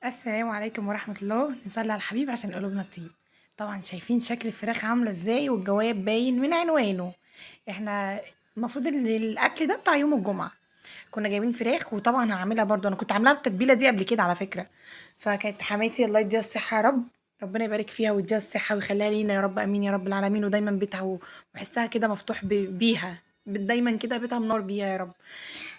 السلام عليكم ورحمة الله، نصلي على الحبيب عشان قلوبنا تطيب. طبعا شايفين شكل الفراخ عاملة ازاي والجواب باين من عنوانه. احنا المفروض ان الاكل ده بتاع يوم الجمعة. كنا جايبين فراخ وطبعا هعملها برضو، انا كنت عاملاها بالتتبيلة دي قبل كده على فكرة. فكانت حماتي الله يديها الصحة يا رب. ربنا يبارك فيها ويديها الصحة ويخليها لينا يا رب، امين يا رب العالمين. ودايما بيتها وبحسها كده مفتوح بيها. دايما كده بيتها منور بيها يا رب.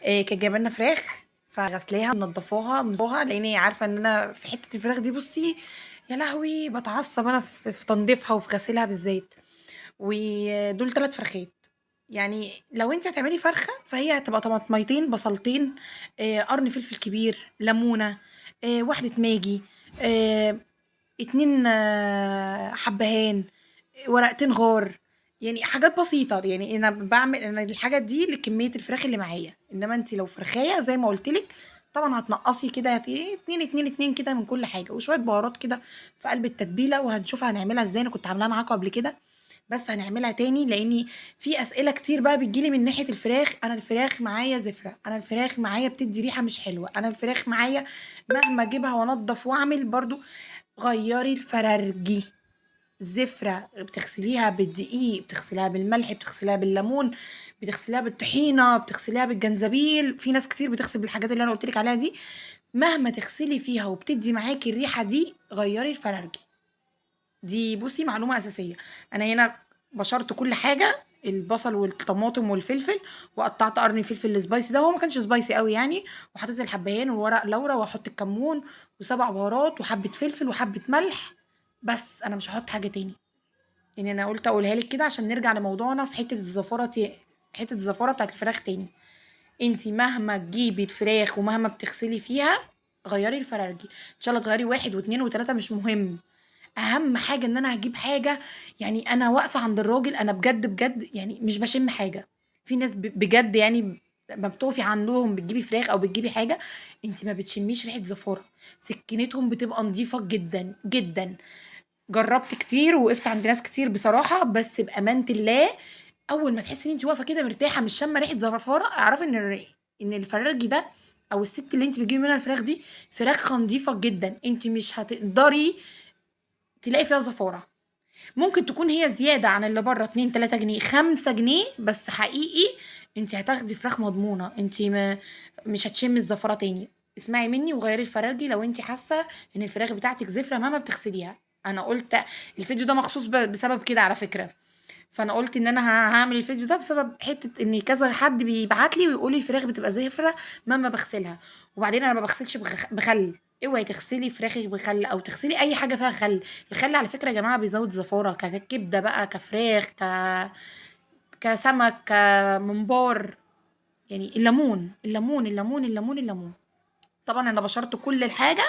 كانت جايبه لنا فراخ، فغسلاها منضفاها لان هي عارفه ان انا في حته الفراخ دي. بصي يا لهوي بتعصب انا في تنظيفها وفي غسيلها بالذات. ودول 3 فرخات. يعني لو انت هتعملي فرخه فهي هتبقى طماطميتين بصلتين، قرن فلفل كبير، ليمونه، واحده ماجي، آه، 2 حبهان، ورقتين غار. يعني حاجات بسيطة، يعني أنا الحاجات دي لكمية الفراخ اللي معايا، إنما أنتِ لو فرخاية زي ما قُلت لِك طبعًا هتنقّصي كده إيه 2، 2، 2 كده من كل حاجة، وشوية بهارات كده في قلب التتبيلة، وهنشوف هنعملها إزاي. أنا كنت عاملاها معاكم قبل كده، بس هنعملها تاني لإني في أسئلة كتير بقى بتيجي لي من ناحية الفراخ. أنا الفراخ معايا زفرة، أنا الفراخ معايا بتدّي ريحة مش حلوة، أنا الفراخ معايا مهما أجيبها وأنضّف وأعمل برضه غيّري الفرارجي. زفرة بتغسليها بالدقيق، بتغسليها بالملح، بتغسليها بالليمون، بتغسليها بالطحينة، بتغسليها بالجنزبيل. في ناس كتير بتغسل بالحاجات اللي أنا قُلت لِك عليها دي. مهما تغسلي فيها وبتدّي معاكِ الريحة دي، غيّري الفرارجي. دي بُصّي معلومة أساسية. أنا هنا بشرت كل حاجة، البصل والطماطم والفلفل، وقطّعت قرن فلفل الspicy ده، هو ما كانش spicy أوي يعني، وحطيت الحبّهان وورق لورا وهاحط الكمون و7 بهارات وحبّة فلفل وحبّة ملح. بس أنا مش هاحط حاجة تاني. يعني أنا قُلت أقولها لِك كده عشان نرجع لموضوعنا في حتّة الزفارة بتاعة الفراخ تاني. أنتِ مهما تجيبي الفراخ ومهما بتغسلي فيها، غيّري الفرارجي. إن شاء الله تغيّري 1 و2 و3 مش مهم. أهم حاجة إن أنا هاجيب حاجة. يعني أنا واقفة عند الراجل، أنا بجد، بجد يعني مش باشم حاجة. في ناس بجد يعني لمّا بتقفي عندهم بتجيبي فراخ أو بتجيبي حاجة، أنتِ ما بتشميش ريحة زفارة. سكينتهم بتبقى نضيفة جدًا، جدًا. جرّبت كتير ووقفت عند ناس كتير بصراحة، بس بأمانة الله أول ما تحسّي إن أنتِ واقفة كده مرتاحة مش شامة ريحة زفارة، اعرفي إن الفرارجي ده أو الست اللي أنتِ بتجيبي منها الفراخ دي فراخ نضيفة جدًا. أنتِ مش هتقدري تلاقي فيها زفارة. ممكن تكون هي زيادة عن اللي برّه 2، 3 جنيه، 5 جنيه، بس حقيقي أنتِ هتاخدي فراخ مضمونة. أنتِ مش هتشمّي الزفارة تاني. اسمعي منّي وغيّري الفرارجي لو أنتِ حاسة إن الفراخ بتاعتِك زفرة مهما بتغسليها. أنا قُلت الفيديو ده مخصوص بسبب كده على فكرة. فأنا قُلت إن أنا هاعمل الفيديو ده بسبب حتّة إن كذا حد بيبعت لي ويقول لي الفراخ بتبقى زفرة مهما باغسلها. وبعدين أنا ما باغسلش بخَل. اوعي تغسلي فراخِك بخَل أو تغسلي أي حاجة فيها خَل. الخَل على فكرة يا جماعة بيزوّد زفارة، ككبدة بقى، كفراخ، كسمك، كممبار. يعني الليمون، الليمون، الليمون، الليمون، الليمون. طبعًا أنا بشرت كل الحاجة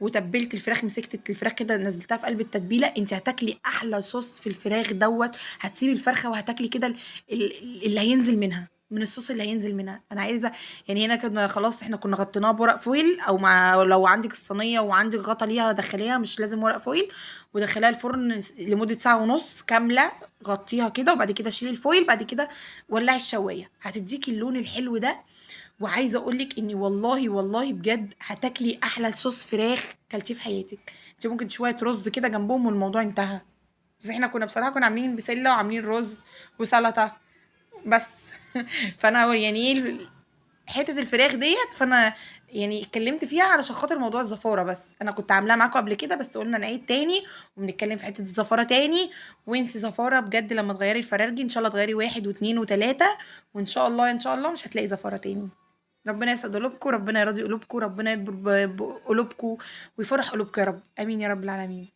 وتبّلت الفراخ، مسكت الفراخ كده نزّلتها في قلب التتبيلة. أنتِ هتاكلي أحلى صوص في الفراخ دوّة. هتسيبي الفرخة وهتاكلي كده اللي هينزل منها، من الصوص اللي هينزل منها. أنا عايزة يعني هنا كنا خلاص إحنا كنا غطيناها بورق فويل أو لو عندِك الصينية وعندِك غطا ليها دخّليها مش لازم ورق فويل، ودخّليها الفرن لمدة ساعة ونُص كاملة. غطّيها كده وبعد كده شيلي الفويل، بعد كده ولّعي الشواية، هتدّيكِ اللون الحلو ده. وعايزة أقول لِك إني والله، والله بجد هتاكلي أحلى صوص فراخ كلتيه في حياتِك. أنتِ ممكن شوية رز كده جنبهم والموضوع انتهى. بس إحنا كنا بصراحة كنا عاملين بسلة وعاملين رز وسلطة بس. فأنا يعني إيه حتة الفراخ ديّة، فأنا يعني اتكلمت فيها علشان خاطر موضوع الزفارة بس. أنا كنت عاملاها معاكم قبل كده بس قُلنا نعيد تاني وبنتكلم في حتة الزفارة تاني. وانسي زفارة بجد لمّا تغيّري الفرارجي. إن شاء الله تغيّري 1 و2 و3 وإن شاء الله، إن شاء الله مش هتلاقي زفارة تاني. ربنا يسعد قلوبكم، ربنا يرضي قلوبكم، ربنا يكبر بقلوبكم ويفرح قلوبكم يا رب، آمين يا رب العالمين.